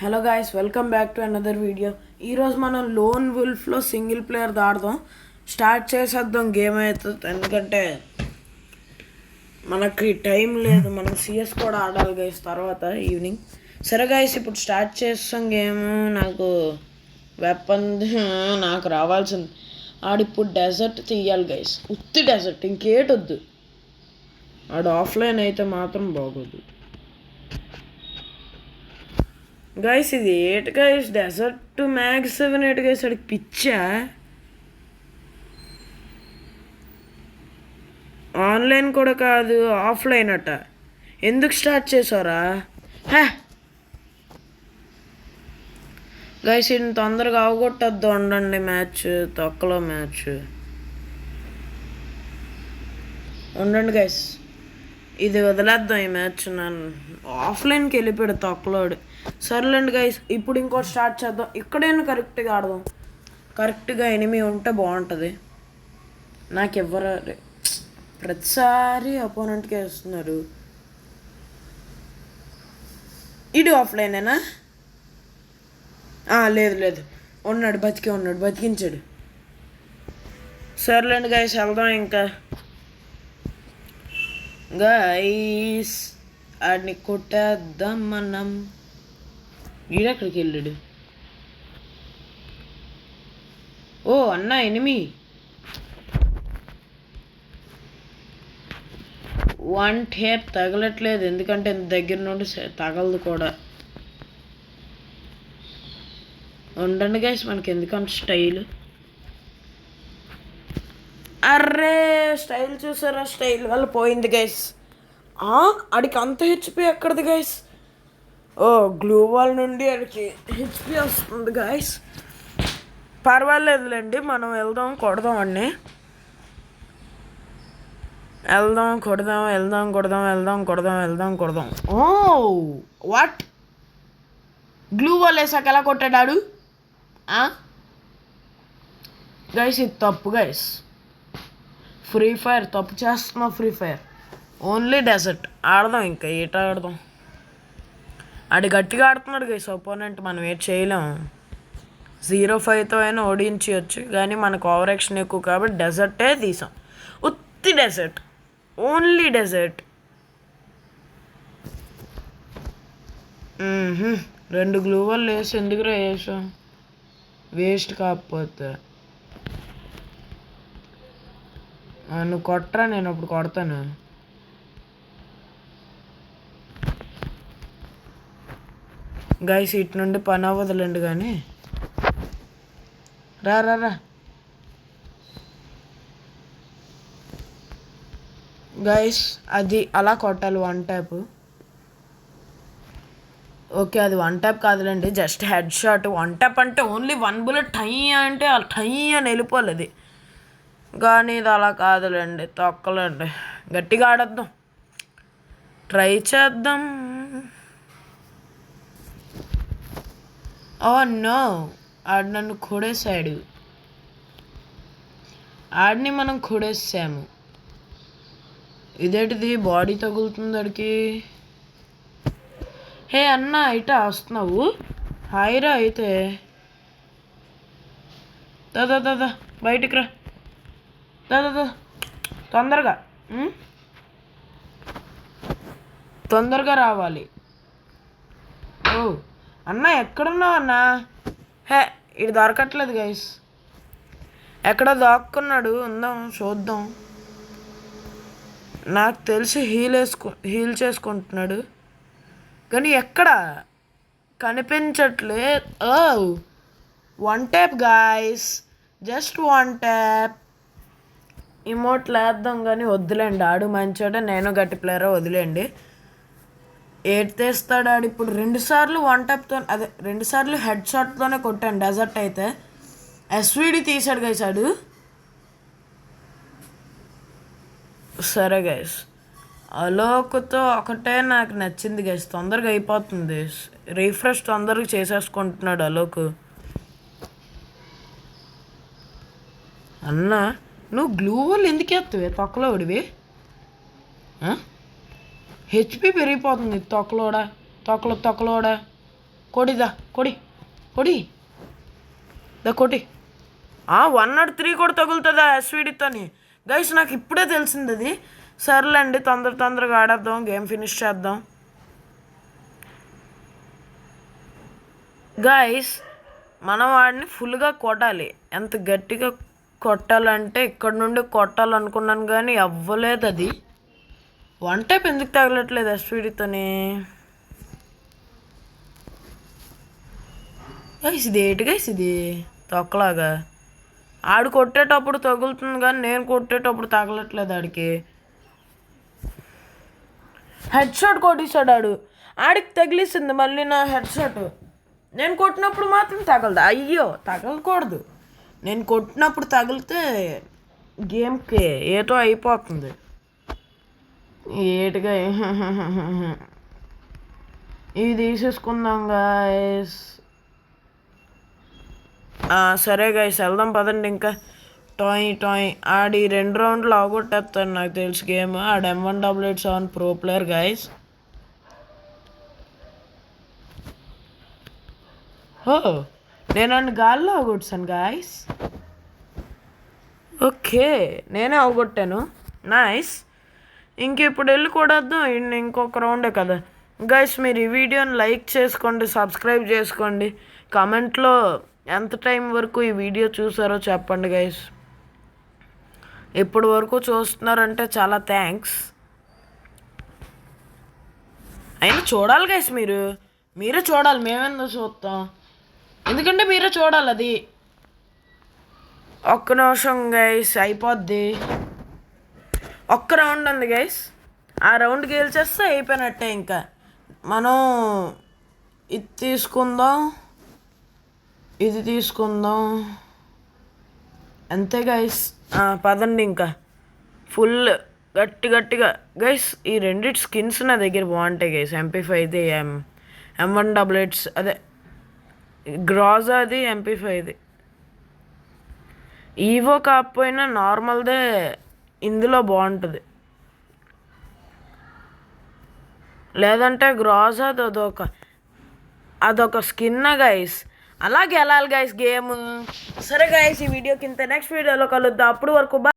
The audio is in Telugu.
Hello guys, welcome back to another video. ఈరోజు మనం లోన్ వుల్ఫ్లో సింగిల్ ప్లేయర్ ఆడదాం. స్టార్ట్ చేసేద్దాం గేమ్ అవుతుంది, ఎందుకంటే మనకి టైం లేదు. మనం సిఎస్ కూడా ఆడాలి గైస్ తర్వాత ఈవినింగ్. సరే గైస్, ఇప్పుడు స్టార్ట్ చేస్తాం గేమ్. నాకు వెపన్ నాకు రావాల్సింది. ఆడిప్పుడు డెజర్ట్ తీయాలి గైస్, ఉత్తి డెజర్ట్, ఇంకేటొద్దు. ఆడు ఆఫ్లైన్ అయితే మాత్రం బాగోదు గైస్. ఇది ఏటి గైస్, డెజర్ట్ మ్యాక్స్ 7 8 గైస్. అడికి పిచ్చా. ఆన్లైన్ కూడా కాదు, ఆఫ్లైన్ అట. ఎందుకు స్టార్ట్ చేసారా గైస్? ఇది తొందరగా అవగొట్టద్దు, ఉండండి. మ్యాచ్ తొక్కలో మ్యాచ్ ఉండండి గైస్, ఇది వదిలేద్దాం. ఈ మ్యాచ్ నన్ను ఆఫ్లైన్కి వెళ్ళిపోయాడు తొక్కలోడు. సర్లేండి గైస్, ఇప్పుడు ఇంకోటి స్టార్ట్ చేద్దాం. ఇక్కడైనా కరెక్ట్గా ఆడదాం. కరెక్ట్గా ఎనిమి ఉంటే బాగుంటుంది. నాకు ఎవరు ప్రతిసారి అపోనెంట్కి వేస్తున్నారు. ఇడు ఆఫ్లైనేనా? లేదు లేదు, ఉన్నాడు, బతికించాడు. సర్లేండి గైస్, వెళ్దాం ఇంకా. గైస్ ఆడిని కొట్టేద్దాం మనం. ఈడెక్కడికి వెళ్ళాడు? ఓ అన్న, ఎనిమి. వన్ టేప్ తగలట్లేదు, ఎందుకంటే దగ్గర నుండి తగలదు కూడా. ఉండండి గైస్, మనకి ఎందుకంటే స్టైల్. అర్రే, స్టైల్ చూసారా? స్టైల్ వల్ల పోయింది గైస్. ఆడికి అంత హెచ్పి ఎక్కడిది గైస్? ఓ, గ్లూ వాల్ నుండి ఆడికి హెచ్పి వస్తుంది గైస్. పర్వాలేదులేండి, మనం వెళ్దాం, కొడదాం అన్నీ. కొడదాం. ఓ వాట్, గ్లూ వాల్ వేసాక ఎలా కొట్టాడు గైస్? ఇది తప్పు గైస్. ఫ్రీ ఫైర్ తప్పు చేస్తున్నావు. ఫ్రీ ఫైర్ ఓన్లీ డెజర్ట్ ఆడదాం. ఇంకా ఏట ఆడదాం? ఆడి గట్టిగా ఆడుతున్నాడు గైస్ అపోనెంట్. మనం ఏం చేయలేము. 0-5తో అయినా ఓడించవచ్చు, కానీ మనకు ఓవర్ యాక్షన్ ఎక్కువ కాబట్టి డెజర్టే తీసాం. ఉత్తి డెజర్ట్, ఓన్లీ డెజర్ట్. 2 గ్లూ వాల్ వేసి ఎందుకురా వేసాం? వేస్ట్ కాకపోతే. నువ్వు కొట్టరా, నేను అప్పుడు కొడతాను. గైస్ ఇటు నుండి పని అవ్వదులేండి, కానీ రా గైస్. అది అలా కొట్టాలి, 1 ట్యాప్. ఓకే, అది 1 ట్యాప్ కాదులేండి, జస్ట్ హెడ్ షాట్. 1 ట్యాప్ అంటే ఓన్లీ 1 బుల్లెట్ టై అంటే అలా టై అని వెళ్ళిపోవాలి అది. కానీ ఇది అలా కాదులేండి, తొక్కలేండి. గట్టిగా ఆడద్దాం, ట్రై చేద్దాం. ఓ నో, ఆడు నన్ను కొడేశాడు. ఆడిని మనం కొడేసాము. ఇదేంటిది, బాడీ తగులుతుంది ఆడికి. హే అన్న, ఇట వస్తున్నావు? హాయిరా అయితే. దాదా బయటికి రా, దాదా తొందరగా రావాలి. ఓ అన్న, ఎక్కడున్నావు అన్న? ఇది దొరకట్లేదు గైస్. ఎక్కడో దాక్కున్నాడు, ఉందాం చూద్దాం. నాకు తెలిసి హీల్ చేసుకుంటున్నాడు, కానీ ఎక్కడ కనిపించట్లే. 1 ట్యాప్ గాయస్, జస్ట్ 1 ట్యాప్. ఇమోట్లు వేద్దాం కానీ వద్దులేండి. ఆడు మంచోడే, నేను గట్టి ప్లేయర్, వదిలేండి. ఏడ్ తెస్తాడు ఆడు. ఇప్పుడు 2 సార్లు 1 ట్యాప్తో, అదే 2 సార్లు హెడ్ షాట్తోనే కొట్టాను డెజర్ట్ అయితే. ఎస్విడి తీసాడు గైస్ ఆడు. సరే గైస్, అలోక్తో ఒకటే నాకు నచ్చింది గైస్, తొందరగా అయిపోతుంది. రీఫ్రెష్ తొందరగా చేసేసుకుంటున్నాడు అలోక్. అన్న, నువ్వు గ్లూ వాల్ ఎందుకు వేస్తావే తొక్కలో ఉడివి? హెచ్పి పెరిగిపోతుంది తొక్కలోడా. కొడిదా కొడి కొడి దా కొడి 103 కూడా తగులుతుందా ఎస్విడితోని గైస్ నాకు ఇప్పుడే తెలిసింది అది సర్లేండి తొందరగా ఆడేద్దాం గేమ్ ఫినిష్ చేద్దాం గైస్ మనం వాడిని ఫుల్గా కొట్టాలి ఎంత గట్టిగా కొట్టాలంటే ఇక్కడ నుండి కొట్టాలనుకున్నాను కానీ అవ్వలేదు అది వన్ టైప్ ఎందుకు తగలట్లేదు ఎస్విడితోని గైస్ ఇది ఏంటి గైస్ ఇది తొక్కలాగా ఆడు కొట్టేటప్పుడు తగులుతుంది కానీ నేను కొట్టేటప్పుడు తగలట్లేదు ఆడికి హెడ్ షాట్ కొట్టేశాడు ఆడికి తగిలిసింది మళ్ళీ నా హెడ్ షాట్ నేను కొట్టినప్పుడు మాత్రం తగలదు అయ్యో తగలకూడదు నేను కొట్టినప్పుడు తగిలితే గేమ్కి ఏదో అయిపోతుంది ఏటిగా ఇవి తీసేసుకుందాం గాయస్ సరే గాయస్ వెళ్దాం పదండి ఇంకా టాయ్ ఆడి 2 రౌండ్లు అవగొట్టేస్తాను నాకు తెలుసు గేమ్ ఆడు M188 ప్రో ప్లేయర్ గాయస్ నేను అన్ని గాల్లో అవగొట్టాను గాయస్ ఓకే నేనే అవగొట్టాను నైస్ ఇప్పుడు వెళ్ళి కొడేద్దాం ఇంకొక రౌండే కదా గైస్ మీరు ఈ వీడియోని లైక్ చేసుకోండి సబ్స్క్రైబ్ చేసుకోండి కామెంట్లో ఎంత టైం వరకు ఈ వీడియో చూసారో చెప్పండి గైస్ ఇప్పటి వరకు చూస్తున్నారంటే చాలా థ్యాంక్స్ అయినా చూడాలి గైస్ మీరే చూడాలి మేమెందుకు చూస్తాం ఎందుకంటే మీరే చూడాలి అది ఒక్క నిమిషం గైస్ అయిపోద్ది ఒక్క రౌండ్ ఉంది గైస్ ఆ రౌండ్ గెలిచేస్తే అయిపోయినట్టే ఇంకా మనం ఇది తీసుకుందాం అంతే గైస్ పదండి ఇంకా ఫుల్ గట్టిగా గైస్ ఈ రెండిటి స్కిన్స్ నా దగ్గర బాగుంటాయి గైస్ MP5ది M188 అదే గ్రాజాది MP5ది ఈవో కాకపోయినా నార్మల్దే ఇందులో బాగుంటుంది లేదంటే గ్రాజాది అదొక స్కిన్ గైస్ అలాగే వెళ్ళాలి గైస్ గేమ్ సరే గైస్ ఈ వీడియోకి ఇంత నెక్స్ట్ వీడియోలో కలుద్దాం అప్పుడు వరకు